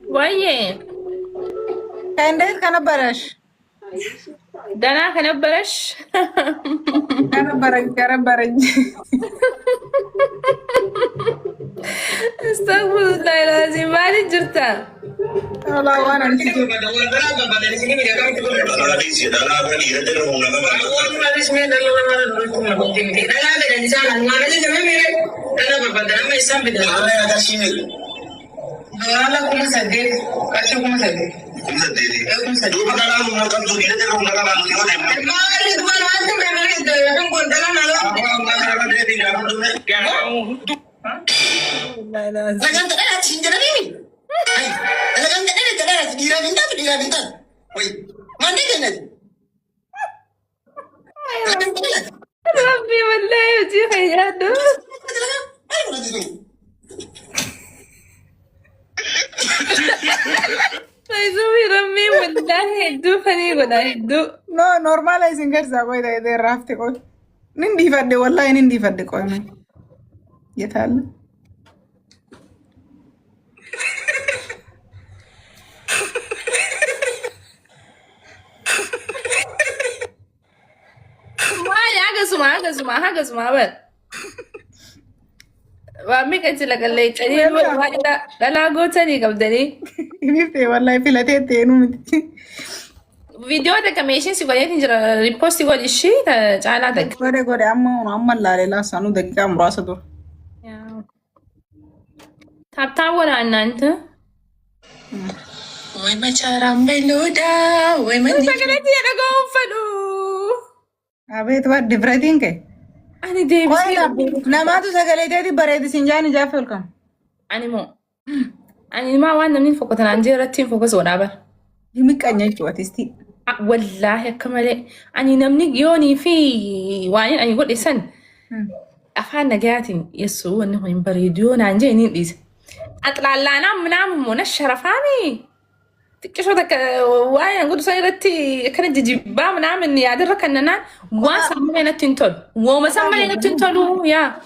وين كان برش دنا كان برش. كان برج استغفر الله العظيم ما جرتا. والله وانا نسيت والله لازم ربي والله يجي خياده فيزوي ربي والله يدو فني ولا يدو no normalizing kersa koy de rafte koy nindi fadde wallahi nindi fadde koy men yetal ما ya haga suma bal ba mi kace la kalle tani wa ida dala gota ni gabdani ifte wallahi filate tenu فيديو ده كميشين سيقولين جرا ريبوست يقول الشيء تعال دق غوري أما لا لا سانو دقيقة مراسة دور تاب ولا عنا أنت وين ما شارم بلودا وين ما سكنتي أنا قوم فلو أبي تبغى دبرتين كي أنا ديبي نما تو سكنتي دي بريد سنجاني جافلكم أنا مو أنا ما وانا من فوق تنانجي رتين فوق زونابر يمك أني جواتيستي والله كمالي أني نمني يوني في وانين أني قول إسن أفعل نجاتي يسوع إنه ينبريدون عن جيني ليز أطلع لنا منام منشرة فاني تكشف ذاك وين نقول سيرتي كانت جيبا منام إني أدرك أننا واسمعنا تنتول ومسمعنا تنتولو يا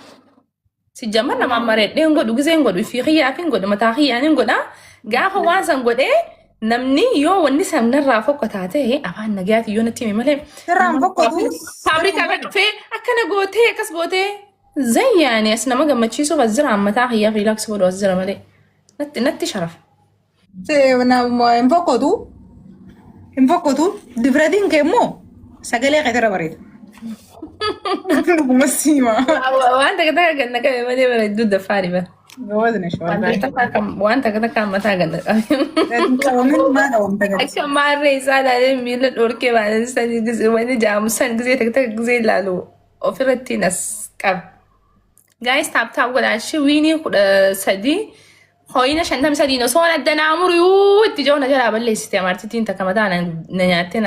سجمنا ما مريت ليه نقول جزء نقول في خيار في نقول متاخي يعني نقول جاه واسن نقول نمني يو والنساء من الرافق تاعته أفان نجاتي يو نتيمي ملهم ترام فوق فابريكا في أكنا جوتي كس جوتي زي يعني أسنا ما جمع تشيسو فالزرع متاع هي ريلاكس بدو الزرع ملي نت شرف تي ونا انفقدو دفرادين كمو سجلي غير بريد مسيما وأنت كده كنا كده ما دي بريد دود دفاري بقى جوازني شو وانت كده كان متى قلت عشان ما الرئيسة ميل الأوركي بعد سنة جزء وين جام سنة جزء تكتك جزء لالو أوفرتي ناس كاب جايز تاب ولا شيء ويني سدي خوينا شنتم سدي نصونا الدنا عمر يو تجونا جرا بالله استعمارتي تين تكمدان نياتي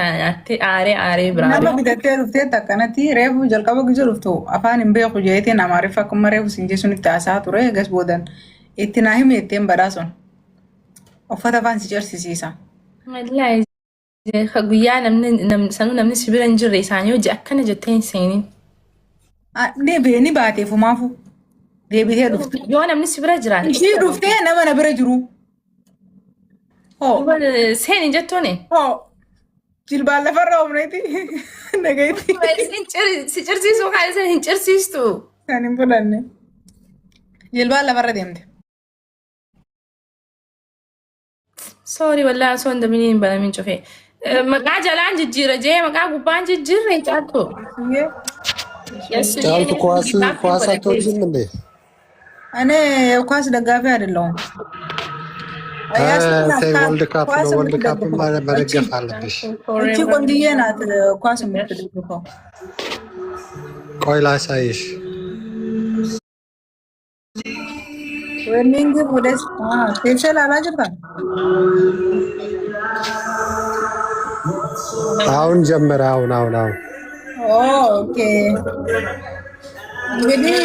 آري برا نما بدأت رفتي تكنتي ريفو جلكابو جلفتو أفان إمبيو خجيتي نمارفا كم ريفو سنجسون التاسات وريه جس بودن اتناهم يتم براسون وفتا فان سيجرسي سيسا والله خجيانا من سنونا من سبيل نجري سانيو جاكنا جتين سينين دي بيني باتي فمافو دي بيتي رفتي يوانا من سبيل جران شي رفتي أنا ما نبرجرو هو سيني جتوني هو جلبال لفرّا ومنيتي نجيتي سيجرسي سو خالص هنجرسي ستو يعني بولاني جلبال لفرّا ديمتي سوري والله سون دمينين بلا من شوفي مقع جلان ججيرة جاي مقع قبان ججيرة جاتو جالتو كواسا توجين من دي أنا كواس دقافي هذا اللون تي ولد كاب ما برجف على بيش انتي كونديينات كواس متدقفو كوي لا سايش وينينجي بودس كيف شال على جبا አሁን ጀመረ አሁን ኦኬ እንግዲህ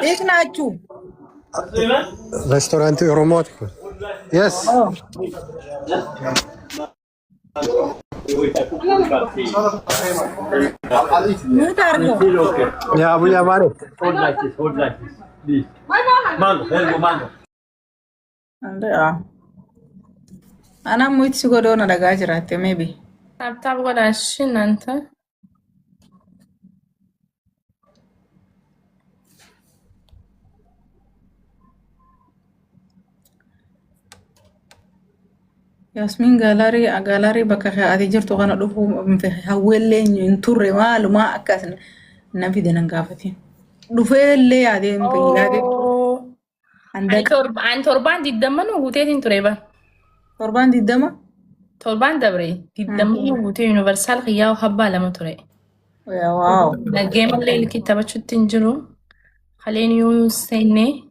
የት ናችሁ ሬስቶራንቱ ሮሞት የስ ያ አቡያ ማለት أنا مويت سيقولون أنا قاجرات maybe. تاب ولا شن أنت؟ ياسمين قالاري بكا خي جرتو غانا دفو في هاويلين ينتوري مالو ما أكاسن نبي دينا قافتين دفيلي عادين في عادين عندك عن توربان دي الدمن وغوتين تريبا قربان دي الدم توربان دبري دي الدمن وغوتين يونيفرسال غياو حبا لما تري يا واو نجيم الليل كتابة شو تنجرو خليني يوسيني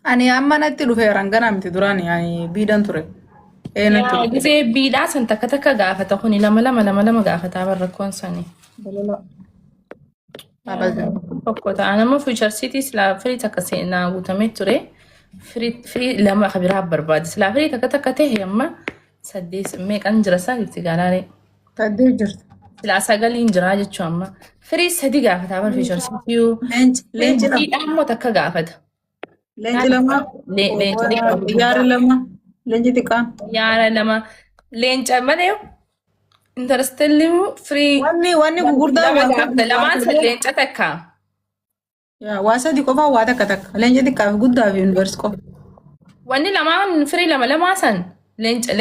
أني أما نتي دفي رانغانا متي دراني يعني بيدان توري إيه نتي زي بيدا سنتا كتاكا غافة تخوني لما غافة بركون ساني لا أبدا فكوتا أنا ما فيوتشر سيتيز لا فري تكاسينا غوتاميت توري فري لما خبرها برباد لا فري تكتكته يما سديس ميك أنجرسا يتقالاري تدي جرت لا ساقل إنجرا جتشو أما فري سدي غافة عبر فيوتشر سيتيو لينج بيدا أمو تكا غافة لينج لما لينج يار لما لينج تكا يارا لما لينج أمانيو انترستيليو فري واني بقولدا لما سلين تتكا يا واسا دي كوفا وادا كتك لينج دي كاف قولدا في يونيفرس كو واني لما فري لما سن لينج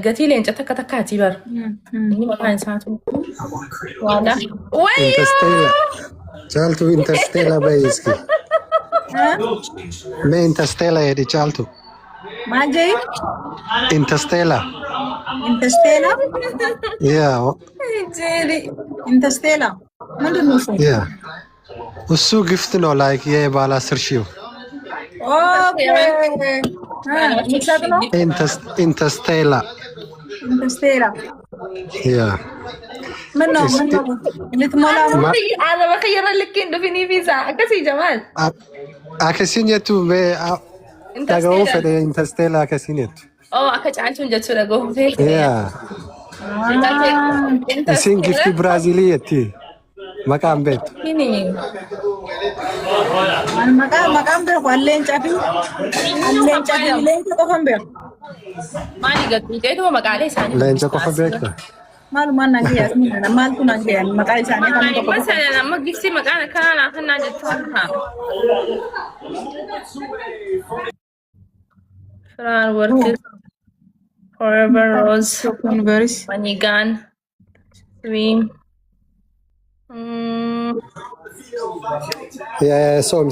قتي لينج تتكا تكاتي بر إني ما كان ساتو وادا ويو Interstellar. Chaltu Interstellar بايسكي. ما Interstellar يدي chaltu. ما جاي Interstellar. انتستيلا Yeah. جيري انتستيلا ما ندري نوصل Yeah. Usu giftino like ye bala sershiu. اوكي مشاكله Interstellar. انتستيلا Yeah. منو اللي تمولا أنا بخير لك إنه فيني فيزا كسي جمال Akasinetu me tagaw fede Interstellar akasinetu. أكش عانتون جاتو لقوه فيك Yeah. Isin gifti Braziliyetti. Makam bet. هني المقام بيرخو اللين شافي اللين تقفن بيرخو ماني قد جيتو مقالي ثاني Lenja ko fabeka. مالو ما نانجي ياسمين انا مالتو نانجي يعني مقاي ثاني يعني مثلا لما جبتي مقالة كان أنا خلنا جتوها فرار وركز forever rose يونيفرس Manigan Swing Yeah, som.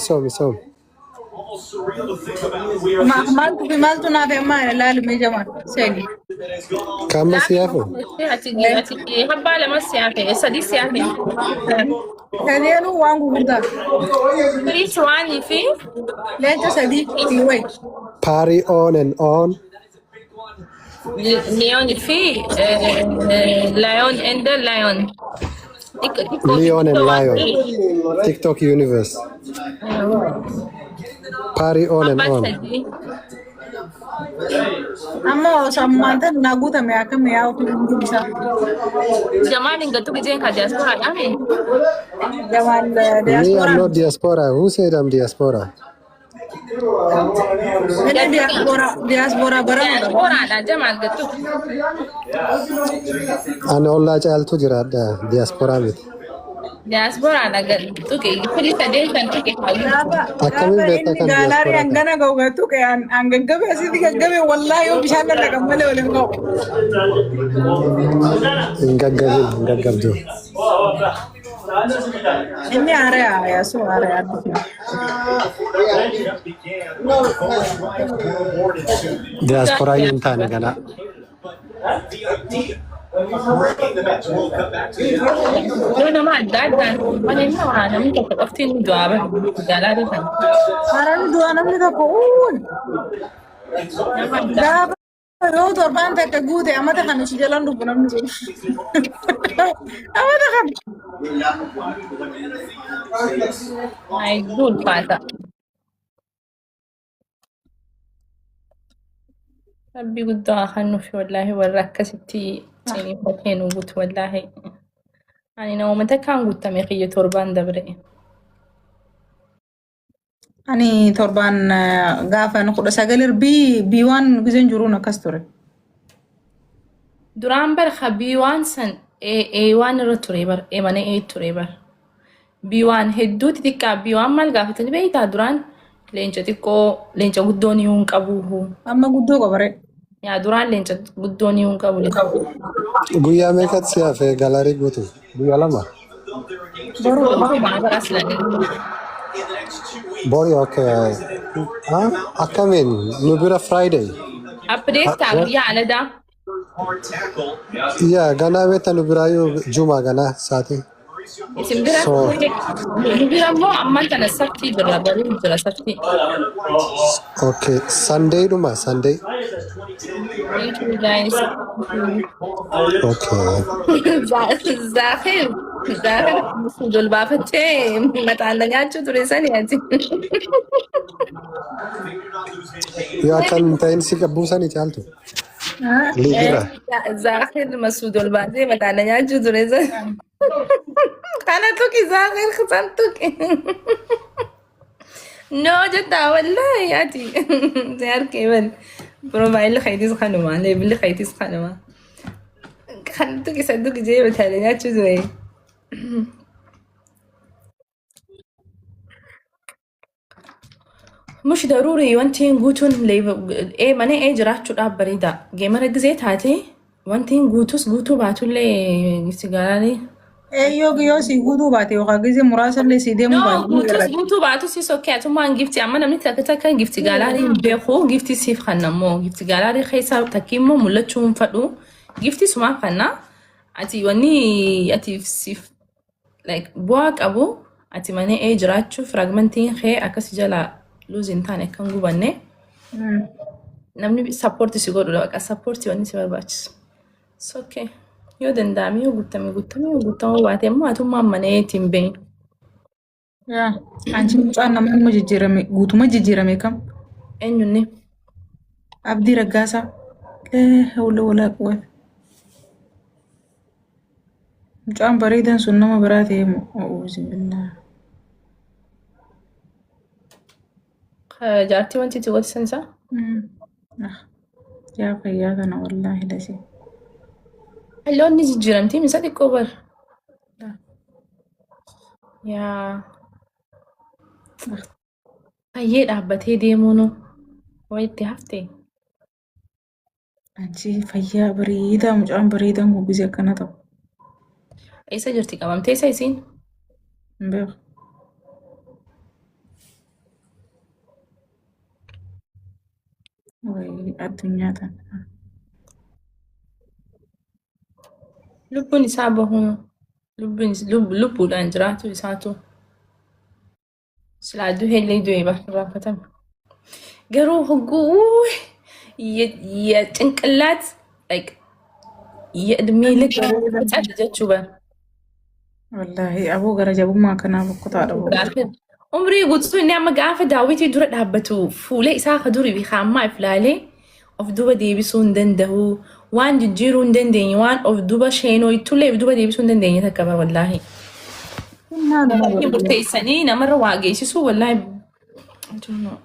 مالتو نافع ما لا لمي جمال سيني Kam siyafu. هتيجي هبا لما سيافي صديق سيافي هذيلو وانغو غدا فريش واني في لين صديق في وين Party on and on. ليون في لايون اند لايون Leon and Lion. TikTok universe. Party on and on. اما سمانتا ناغوتا مياكا مياو في انجلسا جمال انقلتو جين كدياسبورا يعني جمال Me, I'm دياسبورا not diaspora. Who said I'm diaspora? انا دياسبورا برا دياسبورا لا جمال قلتو Ani olla caaltu jira diaspora miti. دياسبورا لا قلتو كي فري تدين كنتو كي Akkamiin beektaa kan galari diaspora angana gogatu ke angagabe asidi gagabe wallahi yo bishana la kamale wala ngo hin gaggabdu. inni are ya so are Diaspora hin taane kana. انا ما ادعي انا ما انا ممكن تقفتين جوابه قالاري فن arani dua namni to kun da yo torban ta ka gude amata kan shi jalan du namni amata kan ما يقول فاتا ربي قد خنو في والله وراك ستي تيني فاتين وقلت والله يعني نومتك كان قلت ميخي توربان دبري Ani torban gaafa nu kudha sagalir B1 gizeen jiruun akkas ture. duraan bar B1 san A1 irra ture bar mana A ture bar B1 hedduu xixiqqaa B1 maal gaafatanii beektaa duraan leenca xiqqoo leenca guddoon hin qabu Amma guddoo qabare. yaa duraan leenca guddoon hin qabu Guyyaa meeqatti si hafe galarii guutu? Guyyaa lama? mana bara silanii Borii okay. Akkamiin nu bira Friday? update taa guyyaa aladaa Yaa ganaa beekta nu biraayyuu Juma ganaa saatii. isin bira bira immoo amman tana saftii birra baruu jira saftii Okay. Sunday dhuma Sunday. thank you guys Okay. Zahir dol baafattee mataan nyaachuu ture sani ati Yoo akkan ta'in si buusanii caaltu. Ligira. Zahir masuu dol baatee mataan nyaachuu ture sani kana tuki Zahir kisan tuki no jetta wallahi ati Zahir kebal profile khaytis khanuma level khaytis khanuma kan tuki saduki je mataan nyaachuu ture مش ضروري وانتين قوتون ايه ماني ايه جراحتو داب بريدا جيمر اجزيت هاتي وانتين قوتوس قوتو باتو لي سيجاراني Yoo si guutuu baate yookaan gizee muraasa illee si deemuu no baate. قوتوس قوتو باتو سي سوكي اتو مان جيفتي اما نمني تاكتا كان جيفتي غالاري بيخو جيفتي سيف خنمو جيفتي غالاري خيسا تاكيمو ملتشون فدو جيفتي سما خنا اتي وني اتي سيف like بواك ابو اتي ماني ايه جراحتو فراغمنتين خي اكس جلا لوزين تاني كان غوباني namni sappoorti si godhudha bakka sappoortii wanni si barbaachisu. It's okay. Yoo danda'ame yoo guutamuu baate immoo atummaan mana ittiin bahin. Yaa anchi mucaan nama jijjiirame guutuma jijjiirame kam Eenyunni Abdii Raggaasaa hawla walaa quwwata. Mucaan bareedan sun nama biraa ta'e a'uuzu billah. jaartii wanti itti godhisan isaa? Yaa fayyaa kana wallaahi lasee. Halloonni jijjiiramtii misa xiqqoo bar. Yaa fayyee dhaabbatee deemuun waa itti haftee. Anchi fayyaa bareedaa mucaan bareedan gubbise akkana ta'u. Eessa jirti qabamtee isa isiin? Hin beeku. Wayii addunyaa tana. Lubbuun isaa bahuun lubbuudhaan jiraatu isaatu silaa du'eellee du'ee irraanfatame. Garuu hogguu ጭንቅላት የእድሜ ልክ ጫት jechuu bara. Wallaahi aboo gara jabummaa kanaa boqqotaadha. Umrii guutuu inni amma gaafa daawwitii dura dhaabbatu fuula isaa ka durii fi hammaa iflaalee of duba deebisuu hin danda'u. Waan jijjiiruu hin dandeenye waan of duba sheenoo ittullee of duba deebisuu hin dandeenye takka bara wallaahi. Murteessanii namarra waa geessisuu wallaahi.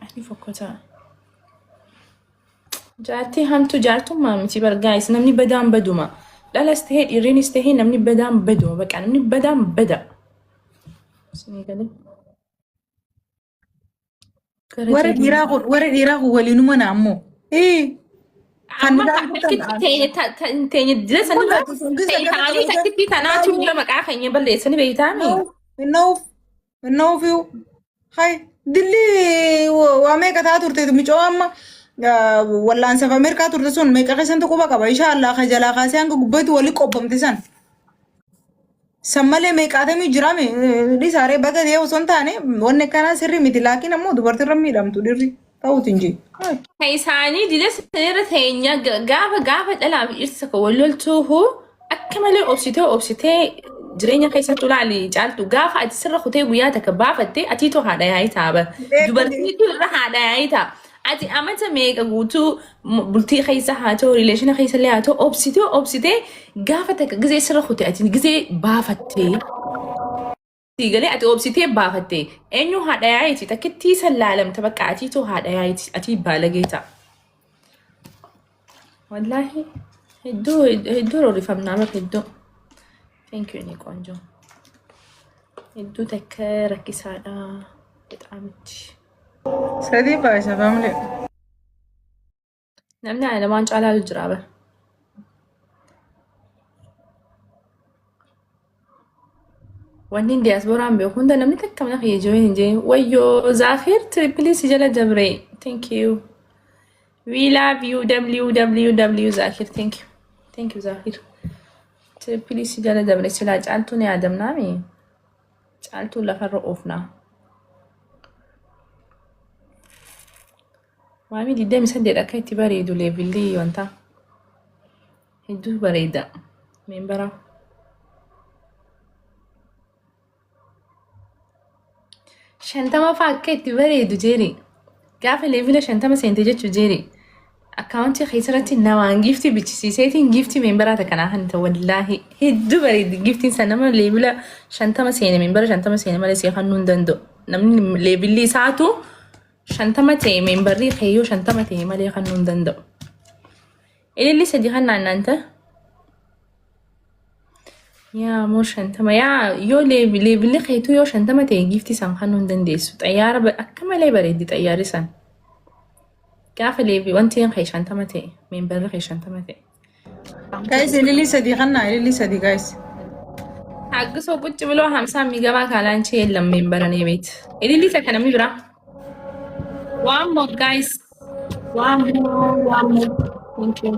Ani fokkotaa. Jaartii hamtu jaartummaa miti bargaayis namni badaan baduma. Dhalas tahee dhiirrinis tahee namni badaan baduma baqa namni badaan bada. Warra dhiiraa kun waliinuma na ammoo. Amma teenye dila sanirra ta'anii takkitti tanaatu dura maqaa keenya balleessanii beeytaami. Innaufiu. Hai dilli waa meeqa taa turte micoo amma wallaansaaf Ameerikaa turte sun meeqa keessantu quba qaba. Inshaallah ka jalaa kaasee hanga gubbaatti wali qobbamte san. San malee meeqaatamii jiraame dhisaaree baga ta'ee osoo hin taane wanni akkanaa sirrii miti laakiin ammoo dubartiirra miidhamtu dirri ta'uuti hin jiru. Kan isaanii dila sanirra teenya gaafa dhalaa fi dhirsa kan wal loltuuhu akka malee obsitee jireenya keessatti ulaali caaltu gaafa ati sirra kutee guyyaa takka baafattee atiitu haadha yaa'ii taaba. Dubartiitu irra haadha yaa'ii ta'a. Ati amata meeqa guutuu bultii keessa haa ta'u rileeshina keessa illee haa ta'u obsitee gaafa takka gizee sirra kutee ati gizee baafattee Tigalee ati obsitee baafattee eenyu haadha yaa'iiti takkittii san laalamte bakka atiitu haadha yaa'iiti ati baalagee ta'a. Wallaahi hedduu roorrifamnaa bakka hedduu. Thank you inni qoonjoo. Hedduu takka rakkisaadha. Bexaamitti. Sadii baay'isa family. Namni ana lamaan caalaa jira bara. Wanni diasporaan beeku hunda namni takka mana fayyee jiru hin jeen wayyoo Zaafir trippilii si jala dabre. Thank you. We love you www Zaafir. Thank you. Thank you Zaafir. Trippilii si jala dabre silaa caaltuu ni yaadamnaami. Caaltuu lafarra oofnaa. Maamii 28 akka itti bareedu leevillii wanta. Hedduu bareeda. Meembara. Shantama fa'aa akka itti bareedu jeeri. Gaafa leevila shantama seente jechuu jeeri. Akkaawuntii keessatti namaan giftii bichisiiseetiin giftii meembaraa takkanaa kan ta'u wallaahi hedduu bareedi. Giftiin san nama leevila shantama seene meembara shantama seene malee seeqannuu hin danda'u. Namni leevilli isaatu shantama ta'e meembarrii keeyyoo shantama ta'e malee kannuu hin danda'u. Ililli sadii kan naannanta. Yaa moo shantama yaa yoo leevilli keetu yoo shantama ta'e giftii san kannuu hin dandeessu. Xayyaara akka malee bareeddi xayyaarri san. Gaafa leevi wanti kee shantama ta'e meembarri kee shantama ta'e. Guys ililli sadii kan naa ililli sadii guys. Haggisoo qucci biloo 50 migamaa kaalaanchee yeellam meembaranii beet. Ililli takka namni biraa. One more guys. One more. Thank you.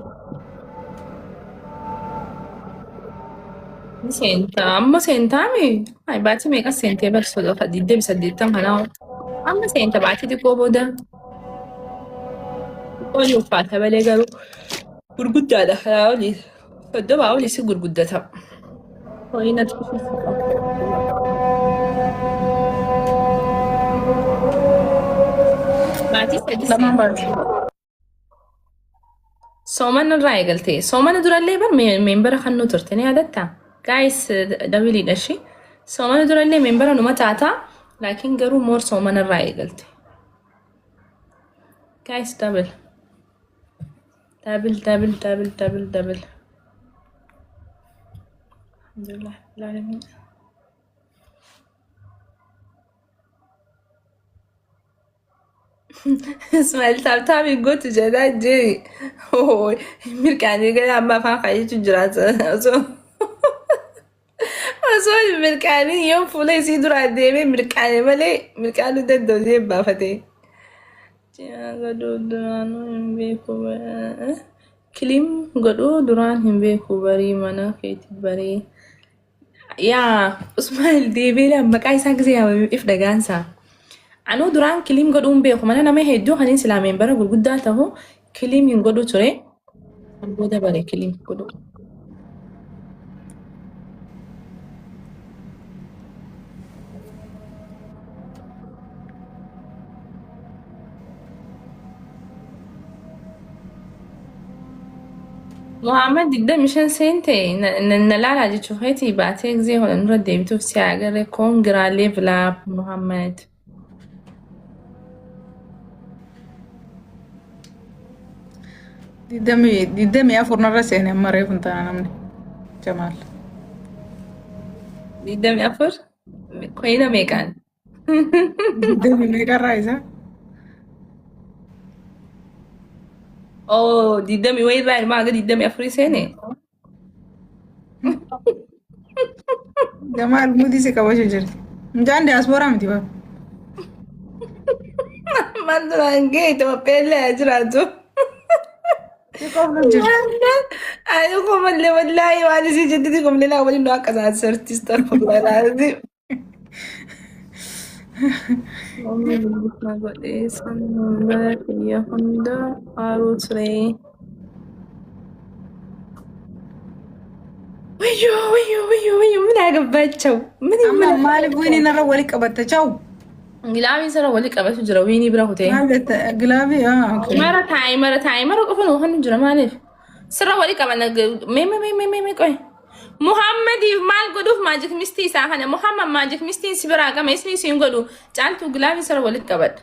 Senta, amma sentaami. Ay, baati meeqa sentee barso lafa 28 kanaa. Amma senta baati xiqqoo booda. Xiqqoo uffata malee garuu gurguddaadha. Karaa olii. Soddoma olii si gurguddata. Horii natti kufuufu Baati sadii. Lamaan baay'isa. Soomana irraa eegaltee. Soomana durallee bar meembara kan nu turte ni yaadatta? Guys, dabiliidha shi. Soomana durallee meembara numa taata. Laakiin garuu moor soomana irraa eegalte. Guys, double. Alhamdulillah. Alamin. Ismail taabtaabii gootu jedhaa jiri. Mirkaanii gara amma afaan kaayyachuu jiraata. Osoo mirkaanii yoo fuula isii duraa deemee mirkaanii malee mirkaanuu danda'u jee baafate. Godhuu duraan hin beeku. Kiliim godhuu duraan hin beeku barii mana keetti barii. Yaa Ismail deebiidha maqaa isaa gisee if dhagaansaa. Anuu duraan kiliim godhuun beeku mana nama hedduu kan islaameen bara gurguddaa ta'u kiliim hin godhu ture. Kan booda bare kiliim godhu. Muhammad 25 sente nalala jechuun heetii baatee gisee hodhan dura deebituuf si agarre koongiraalee vilaap Muhammad. Diddamii afurnarra seene amma reefu hin taana namni. Jamaal. 24 koyina meeqaan? Diddamii meeqarraa isaa? Oh, 20 wayirraa ilmaa aga 24 seene. Jamaal mudii si qabachuu jirti. Mucaan diyaasporaa miti bara. Man duraan ga'e Itoophiyaa jiraatu. Ani kumallee wallaahi waan isii jettiti kumallee naa waliin akka isaati artista fuulduraati. Namni gurgurtaa godhee sanbata biyya hunda haaruu ture. Wayyoo minaa gabbaachaw. Amma maaliif wiinii narra wali qabatta chaw? Gilaabii sarara wali qabatu jira wiinii bira kutee. Gilaabii Mara taa'ee mara qofa nuu kan jira maaliif? Sirra wali qaban mee qoy. Muhammadi maal godhuuf maajik mistii isaa kana Muhammad maajik mistiin si biraa qaba isni siin godhu caaltuu gilaafii sara walitti qabadha.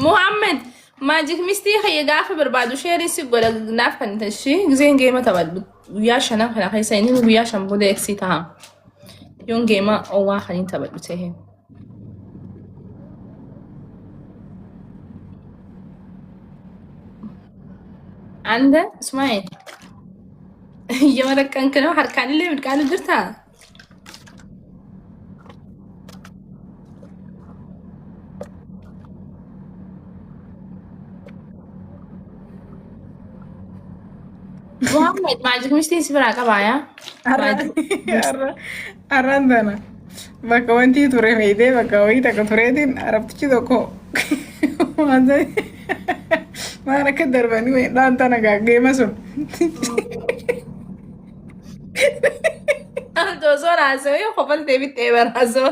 Muhammad maajik mistii kiyya gaafa barbaadu sheerii si godha naaf kan tashi giseen geema taphadhu guyyaa shanan kana keessa inni guyyaa shan booda eegsii ta'a. Yoon geema owwaa kan hin taphadhu ta'e. Anda Ismail. Yoo rakkan kana harkaan illee midhaan jirtaa? Muhammad maajik mistiin si biraa qabaa yaa? Arraan tana bakka wanti ture feeyitee bakka wayii takka tureetiin arabtichi tokko maal akka darbanii midhaan tana geema sun. Tosoo raasoo yoo kopal deebittee baraasoo.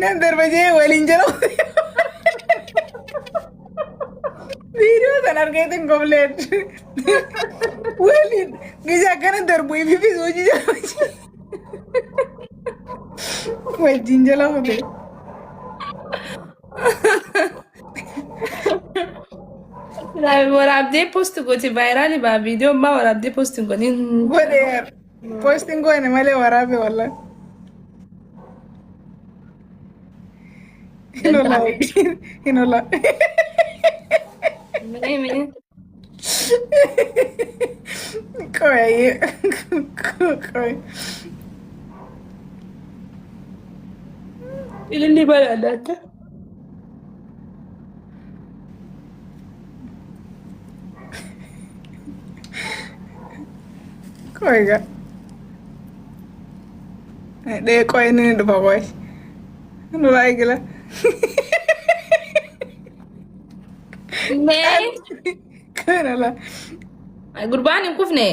Nan darba jee waliin jira. Video tan argeetiin gobleen. Waliin gisa akkana darbu ififis hojii jala wajjin jala kute. Waraabdee post gooti vaayiraali baa viidiyoo abbaa waraabdee post godhin. Godheer. Postiin goone malee waraabe wallan. Hinola. Koy. Ililli bal'aadha. Koy ga. Dee koy ni dhufa koy. Hinola eegala. Nee. Hinola. Gurbaan hin kufne.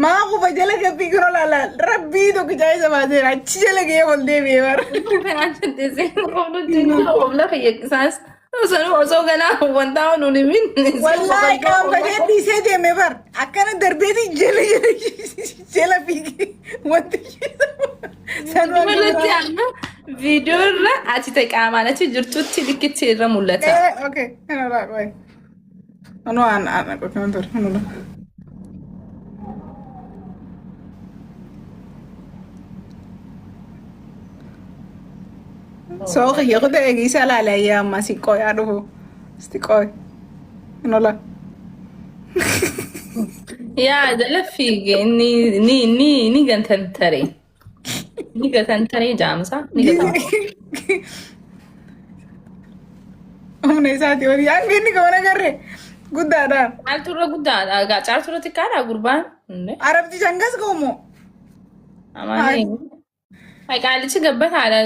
Maa kufa jala gabbii hinola la rabbii tokko jaayisa baatee achi jala gahee ol deebi'ee bara. Kanaan chatteessee qofnu dinaa obla fayyaqqisaas. Osoo ganaa wantaa nuun himin. Wallaahi qaanfatee dhiisee deeme bar akkana darbeeti jala fiigee wanti Dubarratti amma viidiyoo irra ati ta'e qaamaan achi jirtutti likkitti irra mul'ata. Okay, hinola qoy. Anu aan qoy kan ture hinola. So yo ko te gisa la ya masi qoy adu. Sti qoy. Hinola. Yaa dala fiige ni gantantare. Ni gantantare jaamsa. Ni gantantare. Omne isaati wali yang inni kamana garre. Guddaadha. Caaltuurra guddaadha. Caaltuurra xiqqaadha gurbaan. Arabti jangas goomo. Amaanii. Qaalichi gabbataadha.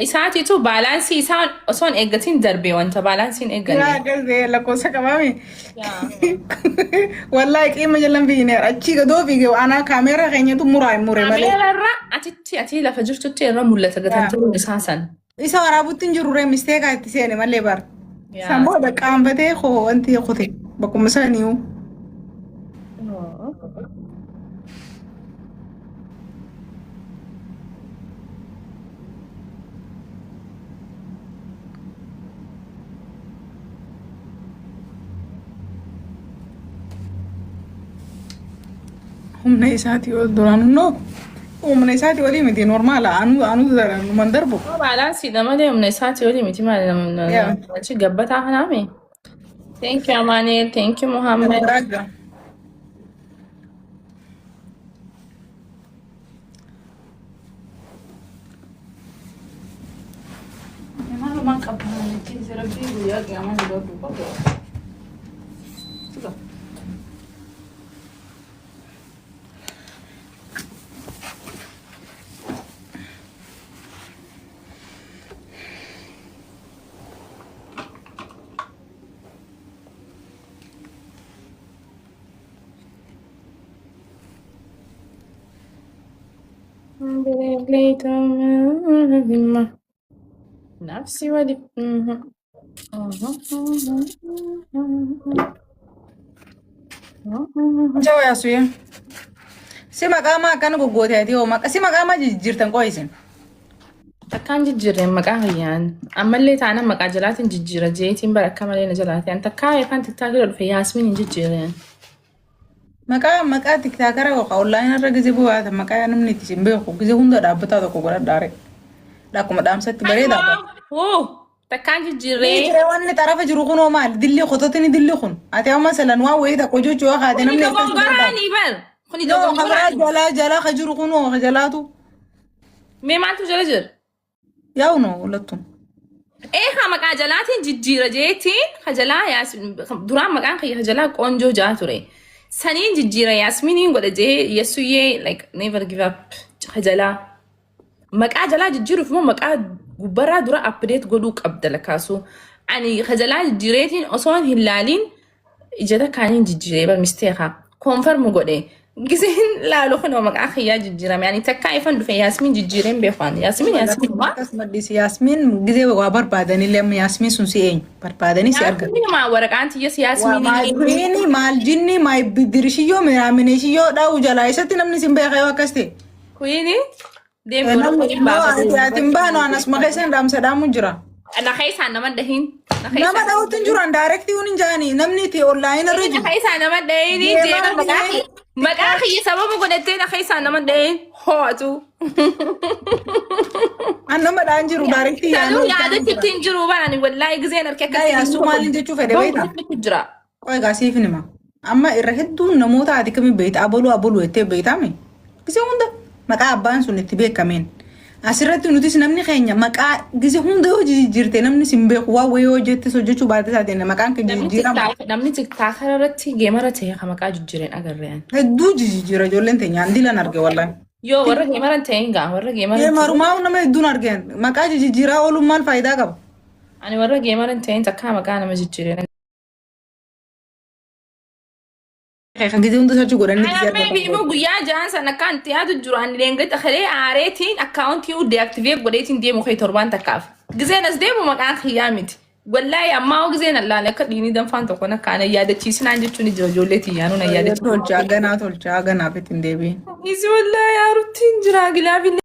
Isaatiitu baalaansii isaan osoon eeggatiin darbee wanta baalaansiin eegganne. Yaa galtee lakkoofsa qabaame. Wallaahi qiima jalan fiineer achi gadoo fiige anaa kaameeraa keenyatu muraa hin mure malee. Kaameerarra ati lafa jirtutti irra mul'ata gatantuun isaa san. Isa waraabutti hin jirure misteekaa itti seene malee bar. Samboodha qaanfatee koo wanti kute bakkuma saniiwu. Humna isaati ol duraan no humna isaati olii miti normaala anu daran mandarbu. Baalaansiidha malee humna isaati olii miti maali achi gabbataa kanaame. Thank you Amaaneel, thank you Muhammad. نفسي ودي Jawa ya suya. Si maqama kan gogote ati o si maqama jijjiirtan qoyisen. Takkaan jijjiirreen maqaa hayyaan ammallee taana maqaa jalaatiin jijjiira jeetiin bara akka malee na jalaati an takkaa yookaan tiktaakira dhufe yaasmiin hin jijjiirreen. Maqaa tiktaakara qoqa online irra gizee bu'aata maqaa namni itti sin beeku gizee hunda dhaabbataa tokko godhadhaare. Dhakkuma dhaamsatti bareedaa dha. Takkaan jijjiirree. Jijjiirree wanni xarafa jiru kunoo maal dilli qototini dilli kun ati amma salan waa wayii takko jechuun waa haate namni akkas dogongoranii bar. Kuni dogongoranii. Jalaa ka jiru kunoo ka jalaatu. Mee maaltu jala jira? Yaa'u noo lattu. Haa maqaa jalaatiin jijjiira jeetiin hajalaa duraan maqaan kiyya hajalaa qoonjoo jaa ture. Saniin jijjiira yaasminiin godha jee yesuyyee like never give up hajalaa. Maqaa jalaa jijjiiruuf moo maqaa gubbarraa dura update godhuu qabda lakaasu. Ani hajalaa jijjiireetiin osoo hin laaliin ijata kaaniin jijjiiree bar misteekaa. Konfarmu godhe. Giseen laaloo kanoo maqaa kiyyaa jijjiirame. Ani takkaa ifan dhufe yaasmiin jijjiireen beekwaan. Yaasmiin waa? Akkasumas yaasmiin gisee waa barbaadanillee amma yaasmiin sun si eenyu barbaadanii si argatu. Yaasmiin maa waraqaan tiyyas yaasmiin. Maal jinni maal bidirishiyyoo miraamineshiyoo dhaa'u jalaa isatti namni sin beekaa yoo akkas ta'e. Kuyini? Ati baanu anas maqaa isaan dhaamsa dhaamu jira. Lafa isaan nama dahin. Nama dhahuutu jiran daarektii hin jaani namni itti online irra jiru. Lafa isaan nama dahin jeeqa maqaa kiyya sababa godhattee lafa isaan nama dahin hootu. An nama dhaan jiru daarektii yaanu. Yaada kittiin jiru baani wallaahi giseen harkee akkasii. Yaasuu maaliin jechuu fedhe beektaa? Jira. Qoy gaasiif nima. Amma irra hedduun namoota ati kami beektaa abaluu jettee beektaame. Gisee hunda maqaa abbaan sun itti beekameen. Asirratti nutis namni keenya maqaa gisee hunda yoo jijjiirte namni sin beeku waa wayii yoo jettee hojjechuu baate isaatiin maqaan kan jijjiirama. Namni tiktaakara irratti geemara ta'e kan maqaa jijjiireen agarreen. Hedduu jijjiira ijoolleen teenya dilan arge wallaan. Yoo warra geemara ta'een gaa warra geemara. Geemarumaa nama hedduun argeen maqaa jijjiiraa ooluun maal faayidaa qaba? Ani warra geemara ta'een takkaa maqaa nama jijjiireen. Kan gisee hunda sochii godhanii jijjiirama. Guyyaa ja'an sana kan tiyaatu jiru ani leenga takkalee aareetiin akkaawuntii deactivate godheetiin deemu kee torbaan takkaaf. Giseen as deemu maqaan kiyyaa miti. Wallaahi ammaa hoo giseen allaale akka dhiinii danfaan tokko nakkaan yaadachiisinaan jechuun ijoo ijoollee xiyyaanuu na yaadachiisu. Tolchaa ganaaf ittiin deebiin. Isi wallaahi yaarutti hin jira gilaafi.